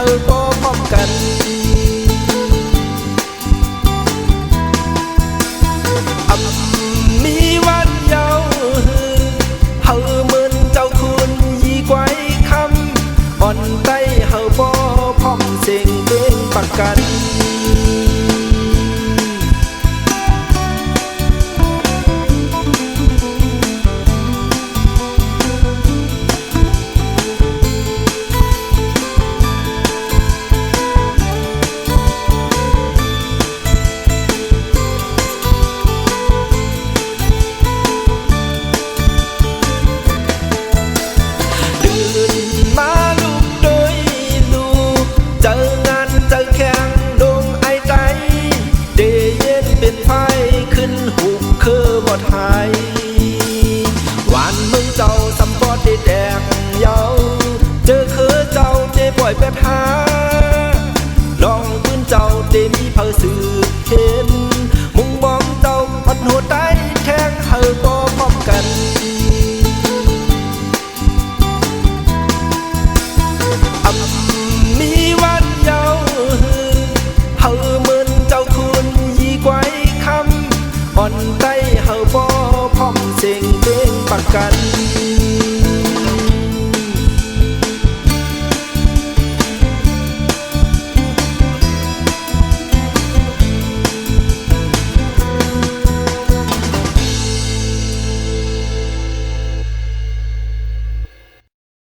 อบ่พร้อมกันมีวันเยาเฮาเหมือนเจ้าคุณยีไกวคำอ่อนไต้เฮาบ่พร้อมเสียงเพลงประกันหวานมึงเจ้าสัมปอดได้แดงเยาเจอคือเจ้าเจปล่อยแปดหาลองปืนเจ้าเจมีเพอสื